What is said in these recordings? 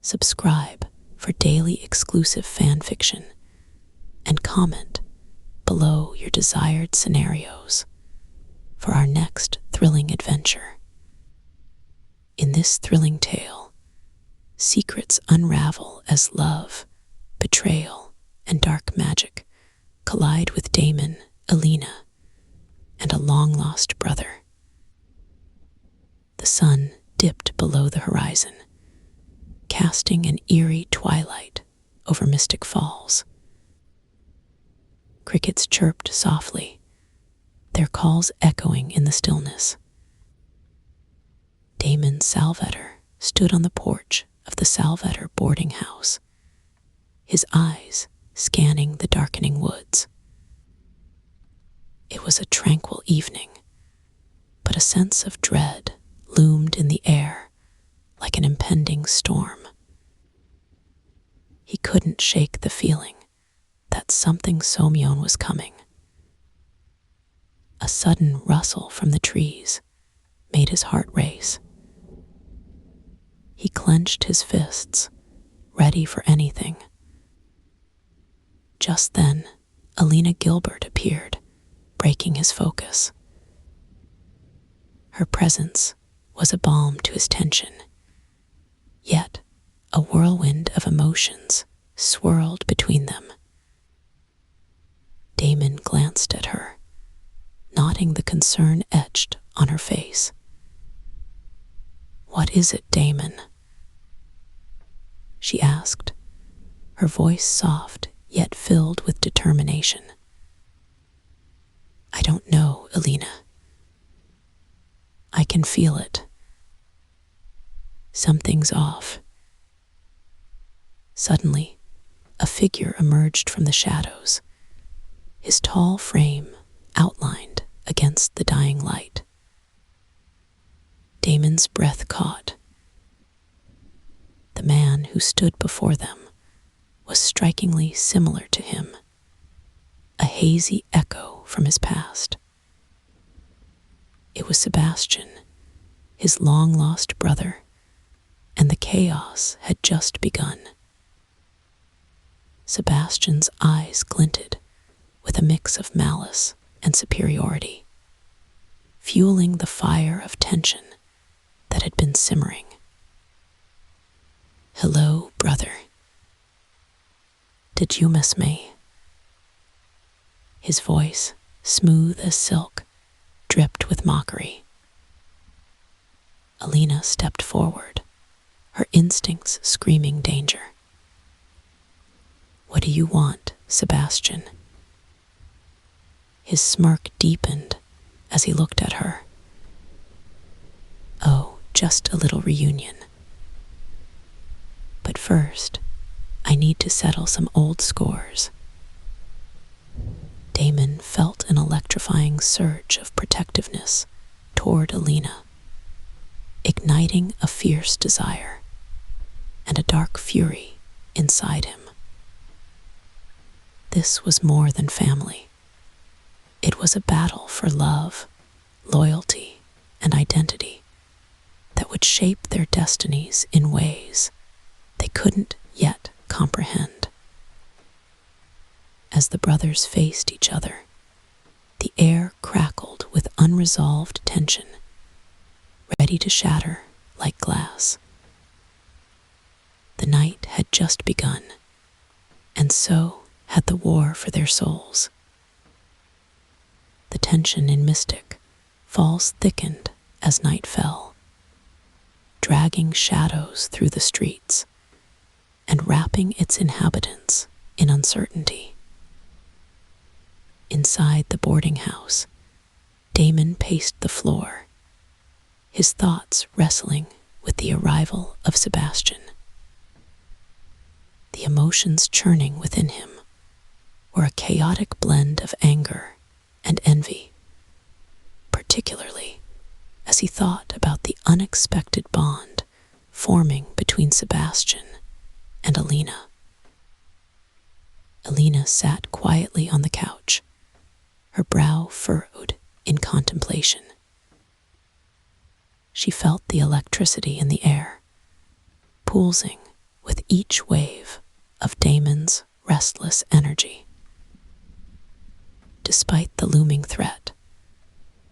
subscribe for daily exclusive fan fiction, and comment below your desired scenarios for our next thrilling adventure. In this thrilling tale, secrets unravel as love, betrayal, and dark magic collide with Damon, Elena, and a long-lost brother. The sun dipped below the horizon, casting an eerie twilight over Mystic Falls. Crickets chirped softly, their calls echoing in the stillness. Damon Salvatore stood on the porch of the Salvatore boarding house, his eyes scanning the darkening woods. It was a tranquil evening, but a sense of dread loomed in the air like an impending storm. He couldn't shake the feeling that something Somyeon was coming. A sudden rustle from the trees made his heart race. He clenched his fists, ready for anything. Just then, Elena Gilbert appeared, breaking his focus. Her presence was a balm to his tension, yet a whirlwind of emotions swirled between them. Damon glanced at her, noting the concern etched on her face. "What is it, Damon?" she asked, her voice soft yet filled with determination. "I don't know, Elena. I can feel it. Something's off." Suddenly, a figure emerged from the shadows, his tall frame outlined against the dying light. Damon's breath caught. The man who stood before them was strikingly similar to him, a hazy echo from his past. It was Sebastian, his long-lost brother, and the chaos had just begun. Sebastian's eyes glinted with a mix of malice and superiority, fueling the fire of tension that had been simmering. "Hello, brother. Did you miss me?" His voice, smooth as silk, dripped with mockery. Elena stepped forward, her instincts screaming danger. "What do you want, Sebastian?" His smirk deepened as he looked at her. "Oh, just a little reunion. But first, I need to settle some old scores." Damon felt an electrifying surge of protectiveness toward Elena, igniting a fierce desire and a dark fury inside him. This was more than family. It was a battle for love, loyalty, and identity that would shape their destinies in ways they couldn't yet comprehend. As the brothers faced each other, the air crackled with unresolved tension, ready to shatter like glass. The night had just begun, and so had the war for their souls. The tension in Mystic Falls thickened as night fell, dragging shadows through the streets and wrapping its inhabitants in uncertainty. Inside the boarding house, Damon paced the floor, his thoughts wrestling with the arrival of Sebastian. The emotions churning within him were a chaotic blend of anger and envy, particularly as he thought about the unexpected bond forming between Sebastian and Elena. Elena sat quietly on the couch, her brow furrowed in contemplation. She felt the electricity in the air, pulsing each wave of Damon's restless energy. Despite the looming threat,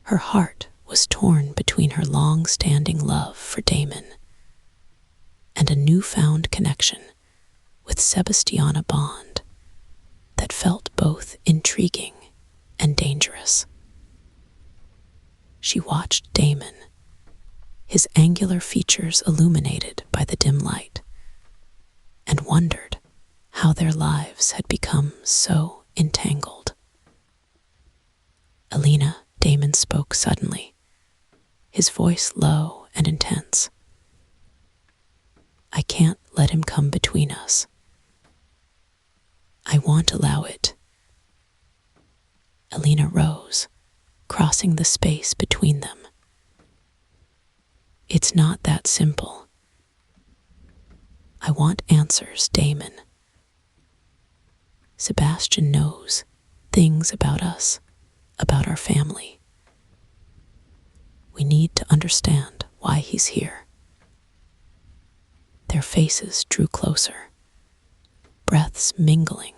her heart was torn between her long-standing love for Damon and a newfound connection with Sebastiana Bond that felt both intriguing and dangerous. She watched Damon, his angular features illuminated by the dim light, and wondered how their lives had become so entangled. Elena, Damon spoke suddenly, his voice low and intense. I can't let him come between us. I won't allow it. Elena rose, crossing the space between them. It's not that simple. I want answers, Damon. Sebastian knows things about us, about our family. We need to understand why he's here. Their faces drew closer, breaths mingling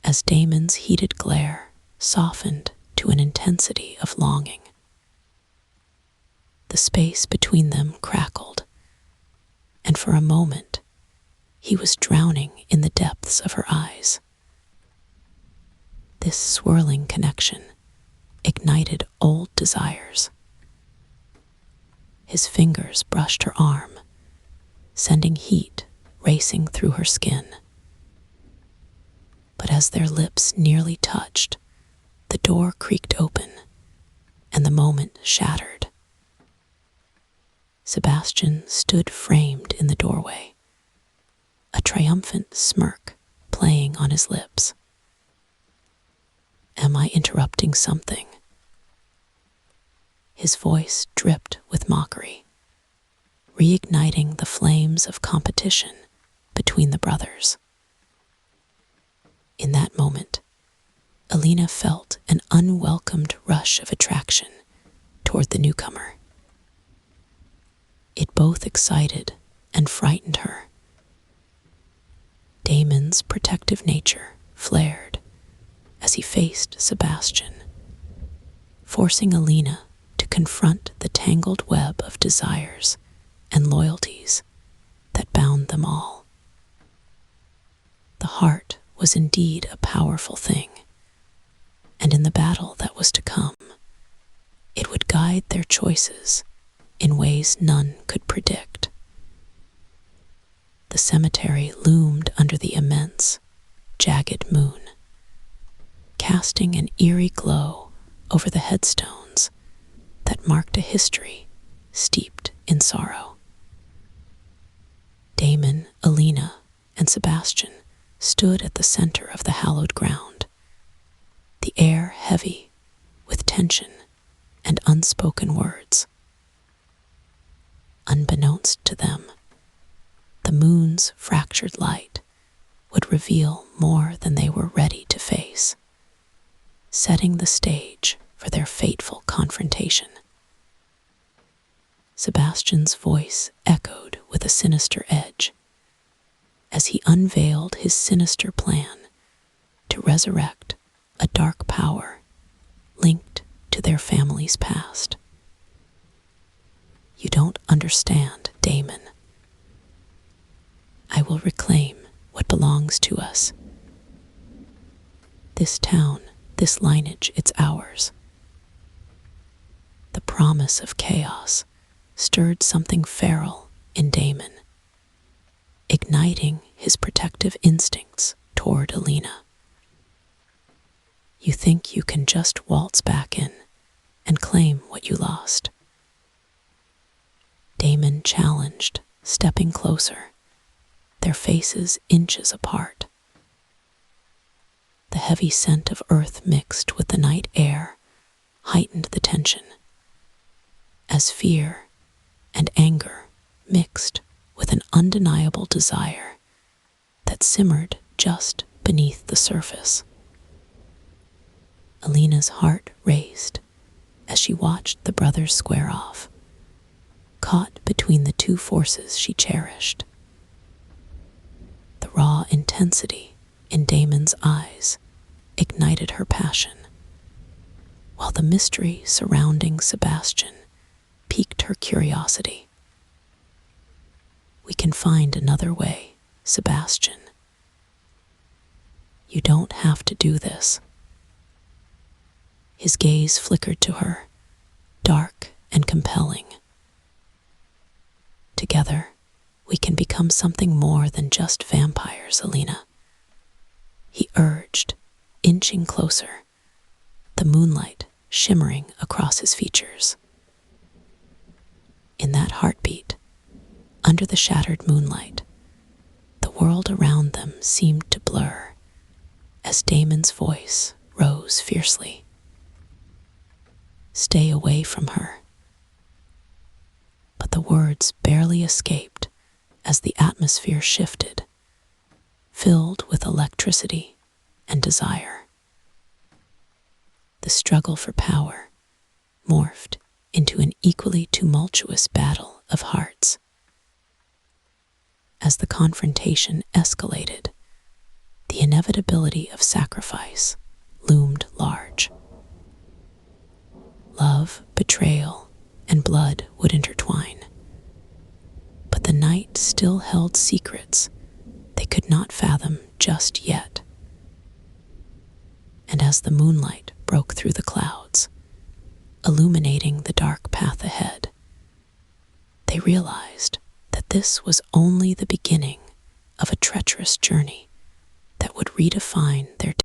as Damon's heated glare softened to an intensity of longing. The space between them crackled, and for a moment he was drowning in the depths of her eyes. This swirling connection ignited old desires. His fingers brushed her arm, sending heat racing through her skin. But as their lips nearly touched, the door creaked open, and the moment shattered. Sebastian stood framed in the doorway, a triumphant smirk playing on his lips. Am I interrupting something? His voice dripped with mockery, reigniting the flames of competition between the brothers. In that moment, Elena felt an unwelcomed rush of attraction toward the newcomer. It both excited and frightened her. Damon's protective nature flared as he faced Sebastian, forcing Elena to confront the tangled web of desires and loyalties that bound them all. The heart was indeed a powerful thing, and in the battle that was to come, it would guide their choices in ways none could predict. The cemetery loomed under the immense, jagged moon, casting an eerie glow over the headstones that marked a history steeped in sorrow. Damon, Elena, and Sebastian stood at the center of the hallowed ground, the air heavy with tension and unspoken words. Unbeknownst to them, the moon's fractured light would reveal more than they were ready to face, setting the stage for their fateful confrontation. Sebastian's voice echoed with a sinister edge as he unveiled his sinister plan to resurrect a dark power linked to their family's past. You don't understand, Damon. I will reclaim what belongs to us. This town, this lineage, it's ours. The promise of chaos stirred something feral in Damon, igniting his protective instincts toward Elena. You think you can just waltz back in and claim what you lost? Damon challenged, stepping closer, their faces inches apart. The heavy scent of earth mixed with the night air heightened the tension, as fear and anger mixed with an undeniable desire that simmered just beneath the surface. Elena's heart raced as she watched the brothers square off, caught between the two forces she cherished. intensity in Damon's eyes ignited her passion, while the mystery surrounding Sebastian piqued her curiosity. "We can find another way, Sebastian. You don't have to do this." His gaze flickered to her, dark and compelling. "Together, we can become something more than just vampires, Elena," he urged, inching closer, the moonlight shimmering across his features. In that heartbeat, under the shattered moonlight, the world around them seemed to blur as Damon's voice rose fiercely. "Stay away from her." But the words barely escaped as the atmosphere shifted, filled with electricity and desire. The struggle for power morphed into an equally tumultuous battle of hearts. As the confrontation escalated, the inevitability of sacrifice loomed large. Love, betrayal, and blood would intertwine, but the night still held secrets they could not fathom just yet. And as the moonlight broke through the clouds, illuminating the dark path ahead, they realized that this was only the beginning of a treacherous journey that would redefine their